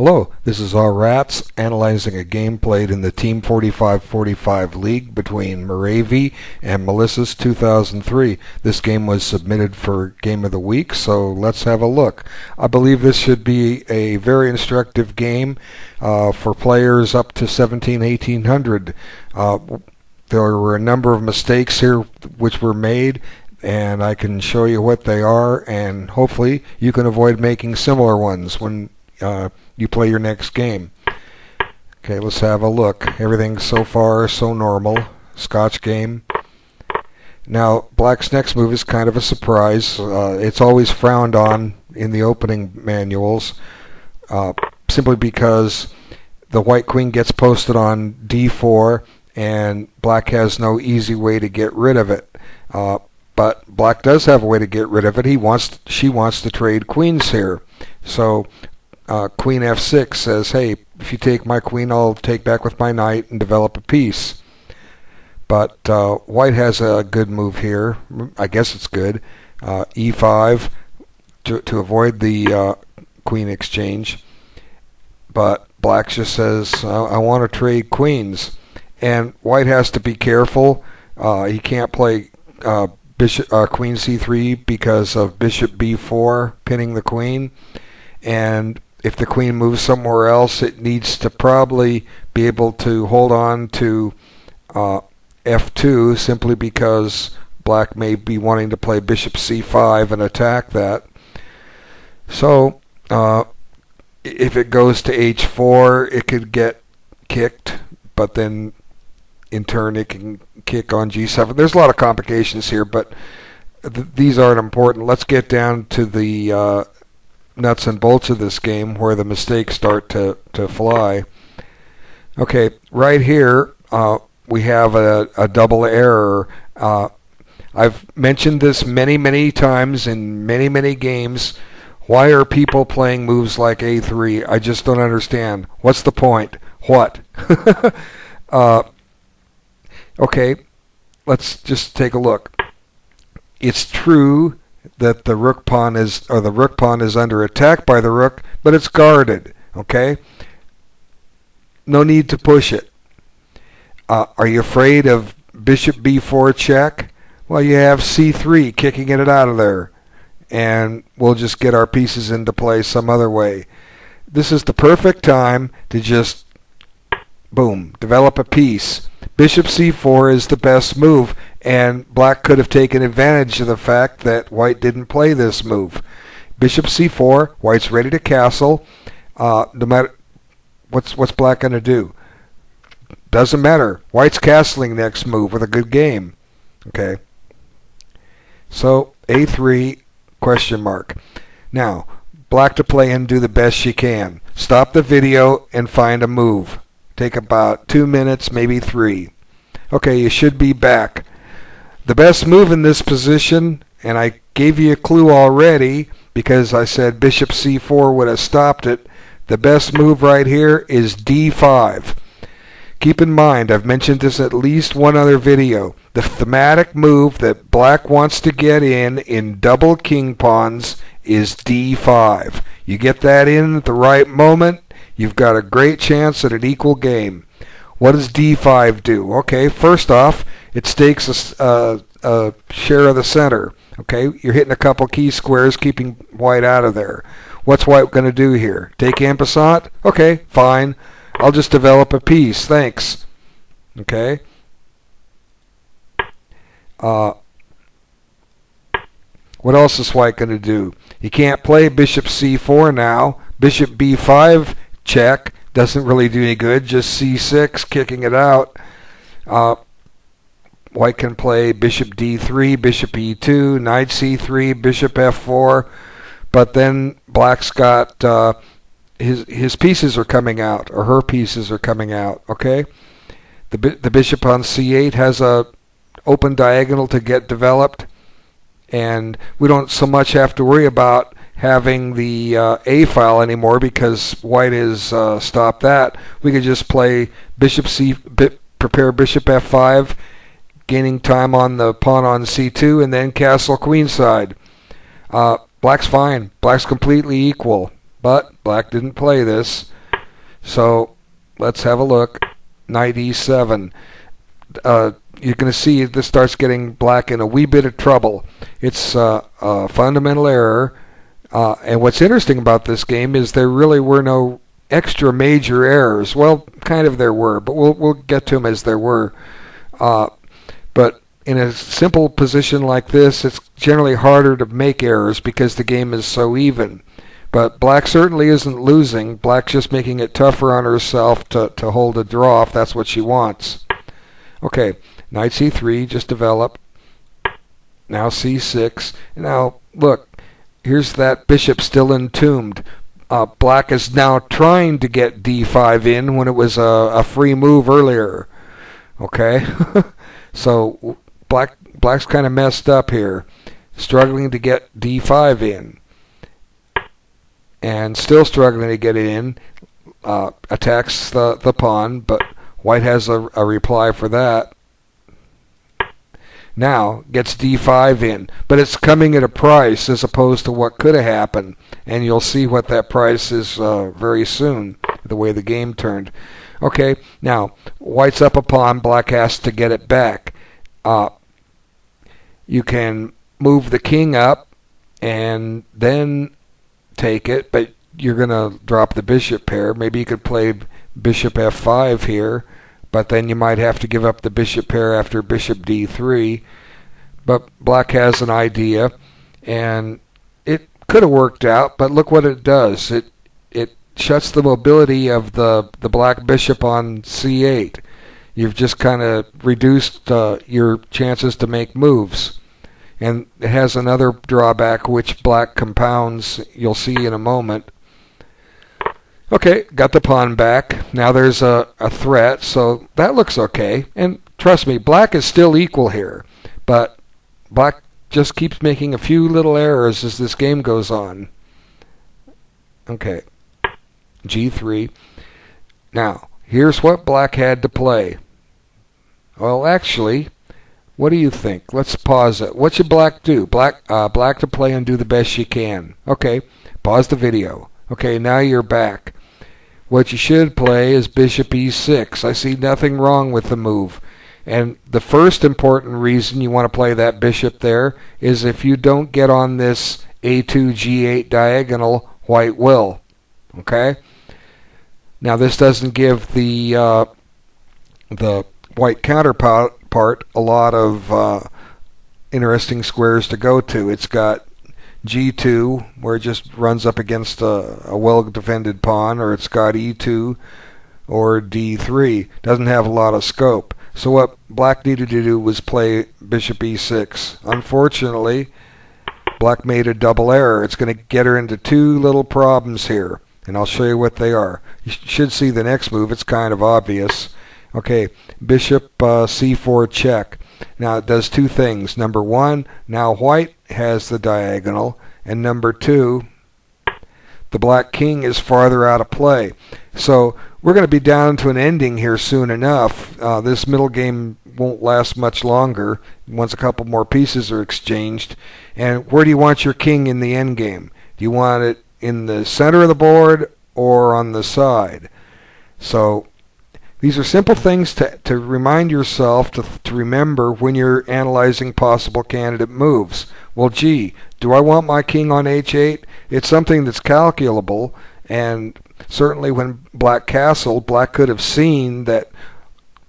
Hello, this is our Rats analyzing a game played in the Team 4545 League between Moravi and Melissa's 2003. This game was submitted for Game of the Week, so let's have a look. I believe this should be a very instructive game for players up to 1800. There were a number of mistakes here which were made, and I can show you what they are, and hopefully you can avoid making similar ones when you play your next game. Okay, let's have a look. Everything so far so normal. Scotch game. Now, Black's next move is kind of a surprise. It's always frowned on in the opening manuals, simply because the White Queen gets posted on D4, and Black has no easy way to get rid of it. But Black does have a way to get rid of it. She wants to trade queens here. So Queen F6 says, hey, if you take my queen, I'll take back with my knight and develop a piece. But White has a good move here. I guess it's good. E5 to avoid the queen exchange. But Black just says, I want to trade queens. And White has to be careful. He can't play Queen C3 because of Bishop B4 pinning the queen. And if the queen moves somewhere else, it needs to probably be able to hold on to F2 simply because Black may be wanting to play Bishop C5 and attack that. So if it goes to H4, it could get kicked, but then in turn it can kick on G7. There's a lot of complications here, but these aren't important. Let's get down to the nuts and bolts of this game where the mistakes start to fly. Okay, right here we have a double error. I've mentioned this many times in many games. Why are people playing moves like A3? I just don't understand. What's the point? What? Okay, let's just take a look. It's true that the rook pawn is under attack by the rook, but it's guarded. Okay, no need to push it. Are you afraid of Bishop B4 check? Well, you have C3 kicking it out of there, and we'll just get our pieces into play some other way. This is the perfect time to just boom, develop a piece. Bishop C4 is the best move, and Black could have taken advantage of the fact that White didn't play this move. Bishop C4, White's ready to castle. No matter what's Black going to do? Doesn't matter. White's castling next move with a good game. Okay. So A3 question mark. Now Black to play and do the best she can. Stop the video and find a move. Take about 2 minutes, maybe 3. Okay, you should be back. The best move in this position, and I gave you a clue already because I said Bishop C4 would have stopped it. The best move right here is D5. Keep in mind, I've mentioned this at least one other video. The thematic move that Black wants to get in double king pawns is D5. You get that in at the right moment, you've got a great chance at an equal game. What does D5 do? Okay, first off, it stakes a share of the center. Okay, you're hitting a couple key squares, keeping White out of there. What's White going to do here? Take en passant? Okay, fine. I'll just develop a piece. Thanks. Okay. What else is White going to do? He can't play Bishop C4 now. Bishop B5 check doesn't really do any good. Just C6 kicking it out. White can play Bishop D3, Bishop E2, Knight C3, Bishop F4, but then Black's got his pieces are coming out, or her pieces are coming out. Okay, the Bishop on C8 has a open diagonal to get developed, and we don't so much have to worry about having the A file anymore because White has stopped that. We could just play prepare Bishop F5, gaining time on the pawn on C2, and then castle queenside. Black's fine. Black's completely equal. but black didn't play this. So let's have a look. Knight e7. You're going to see this starts getting black in a wee bit of trouble. It's a fundamental error. And what's interesting about this game is there really were no extra major errors. Well, kind of there were, but we'll get to them as there were. But in a simple position like this, it's generally harder to make errors because the game is so even. But black certainly isn't losing. Black's just making it tougher on herself to hold a draw if that's what she wants. Okay, knight c3 just developed. Now c6. Now, look, here's that bishop still entombed. Black is now trying to get d5 in when it was a free move earlier. Okay? So black's kind of messed up here, struggling to get d5 in. And still struggling to get it in. Attacks the pawn, but white has a reply for that. Now gets d5 in, but it's coming at a price as opposed to what could have happened, and you'll see what that price is very soon, the way the game turned. Okay, now white's up a pawn, black has to get it back. You can move the king up and then take it, but you're going to drop the bishop pair. Maybe you could play bishop f5 here, but then you might have to give up the bishop pair after bishop d3. But black has an idea, and it could have worked out, but look what it does. It shuts the mobility of the black bishop on c8. You've just kind of reduced your chances to make moves. And it has another drawback which black compounds, you'll see in a moment. Okay, got the pawn back. Now there's a threat, so that looks okay. And trust me, black is still equal here. But black just keeps making a few little errors as this game goes on. Okay, g3. Now, here's what black had to play. Well, actually, what do you think? Let's pause it. What should black do? Black to play and do the best she can. Okay, pause the video. Okay, now you're back. What you should play is bishop e6. I see nothing wrong with the move. And the first important reason you want to play that bishop there is if you don't get on this a2 g8 diagonal, white will. Okay? Now this doesn't give the white counterpart a lot of interesting squares to go to. It's got g2, where it just runs up against a well-defended pawn, or it's got e2 or d3. Doesn't have a lot of scope. So what black needed to do was play bishop e6. Unfortunately, black made a double error. It's going to get her into two little problems here, and I'll show you what they are. You should see the next move. It's kind of obvious. Okay, bishop c4 check. Now it does two things. Number one, now white has the diagonal, and number two, the black king is farther out of play. So we're going to be down to an ending here soon enough. This middle game won't last much longer once a couple more pieces are exchanged. And where do you want your king in the end game? Do you want it in the center of the board or on the side? So these are simple things to remind yourself to remember when you're analyzing possible candidate moves. Well, gee, do I want my king on h8? It's something that's calculable, and certainly when black castled, black could have seen that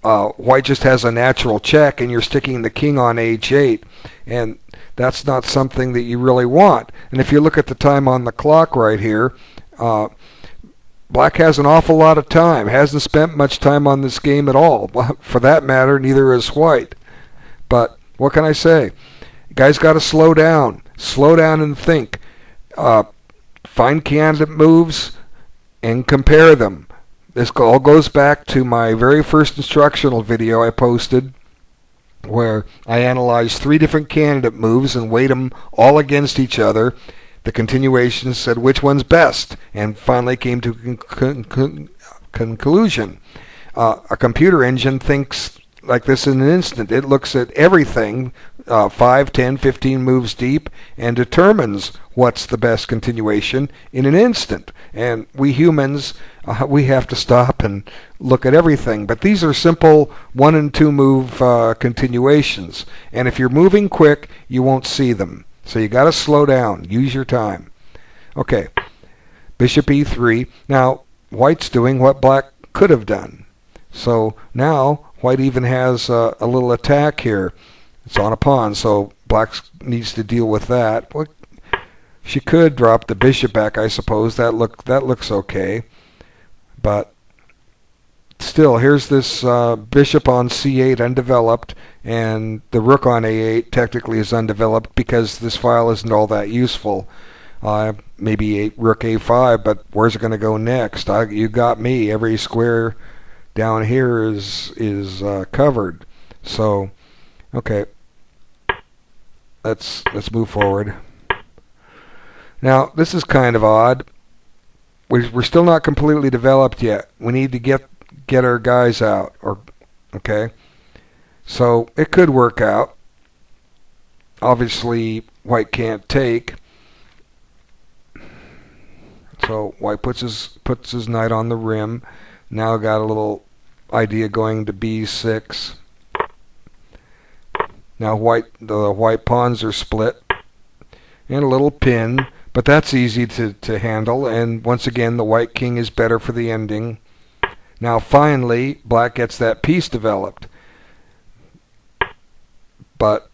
white just has a natural check and you're sticking the king on h8, and that's not something that you really want. And if you look at the time on the clock right here, black has an awful lot of time, hasn't spent much time on this game at all. For that matter, neither has white. But what can I say? You guys got to slow down and think. Find candidate moves and compare them. This all goes back to my very first instructional video I posted, where I analyzed 3 different candidate moves and weighed them all against each other. The continuation said which one's best, and finally came to a conclusion. A computer engine thinks like this in an instant. It looks at everything 5, 10, 15 moves deep and determines what's the best continuation in an instant. And we humans, we have to stop and look at everything. But these are simple 1 and 2 move continuations. And if you're moving quick, you won't see them. So you got to slow down. Use your time. Okay, bishop e3. Now, white's doing what black could have done. So now white even has a little attack here. It's on a pawn, so black needs to deal with that. Well, she could drop the bishop back, I suppose. That looks okay. But still, here's this bishop on c8 undeveloped, and the rook on a8 technically is undeveloped because this file isn't all that useful. Maybe rook a5, but where's it going to go next? You got me. Every square down here is covered. So, okay, let's move forward. Now, this is kind of odd. We're still not completely developed yet. We need to get our guys out. Okay, so it could work out. Obviously, white can't take. So white puts his knight on the rim. Now got a little idea going to b6. Now the white pawns are split. And a little pin, but that's easy to handle. And once again, the white king is better for the ending. Now finally, black gets that piece developed. But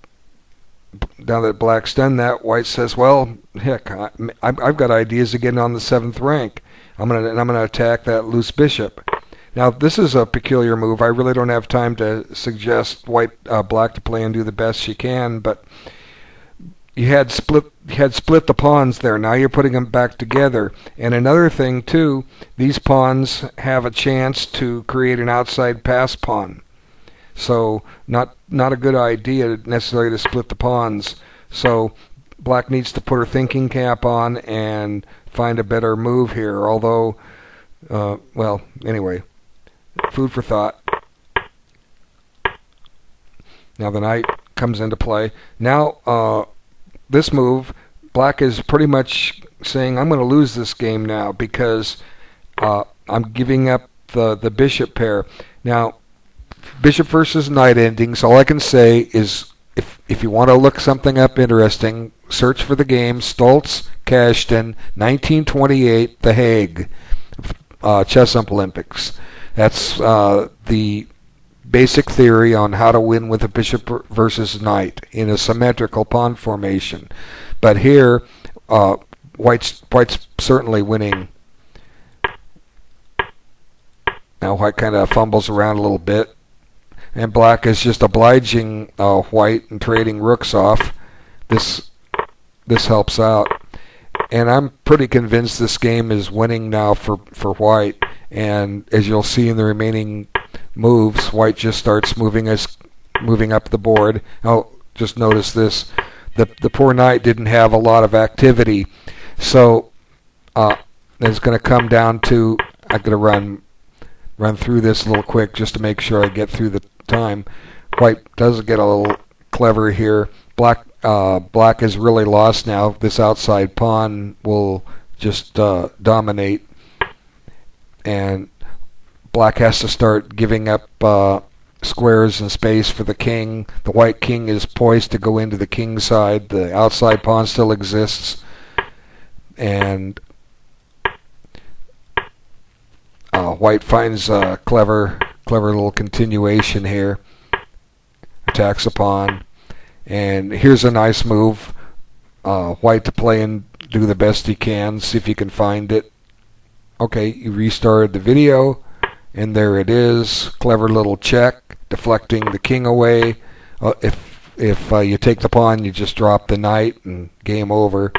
now that black's done that, white says, well, heck, I've got ideas of getting on the 7th rank. I'm gonna attack that loose bishop. Now this is a peculiar move. I really don't have time to suggest black to play and do the best she can, but you had split the pawns there. Now you're putting them back together. And another thing too, these pawns have a chance to create an outside pass pawn. So not a good idea necessarily to split the pawns. So black needs to put her thinking cap on and find a better move here. Although, well, anyway, food for thought. Now the knight comes into play. Now this move, black is pretty much saying, I'm going to lose this game now because I'm giving up the bishop pair. Now, bishop versus knight endings, all I can say is if you want to look something up interesting, search for the game Stoltz Kashtan 1928 The Hague Chess Olympics. That's the basic theory on how to win with a bishop versus knight in a symmetrical pawn formation. But here, white's certainly winning. Now white kind of fumbles around a little bit, and black is just obliging white and trading rooks off. This helps out, and I'm pretty convinced this game is winning now for white. And as you'll see in the remaining moves, white just starts moving up the board. Oh, just notice this: the poor knight didn't have a lot of activity, so it's going to come down to I'm going to run through this a little quick just to make sure I get through the time. White does get a little clever here. Black is really lost now. This outside pawn will just dominate, and black has to start giving up squares and space for the king. The white king is poised to go into the king side. The outside pawn still exists, and white finds a clever little continuation here. Attacks a pawn, and here's a nice move. White to play and do the best he can. See if you can find it. Okay, you restarted the video, and there it is. Clever little check, deflecting the king away. If you take the pawn, you just drop the knight, and game over.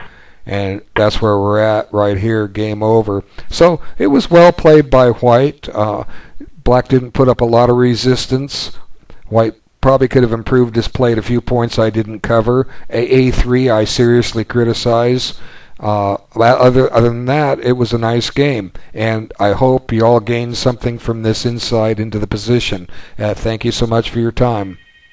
And that's where we're at right here, game over. So it was well played by white. Black didn't put up a lot of resistance. White probably could have improved his play at a few points I didn't cover. A3 I seriously criticize. Other than that, it was a nice game, and I hope you all gained something from this insight into the position. Thank you so much for your time.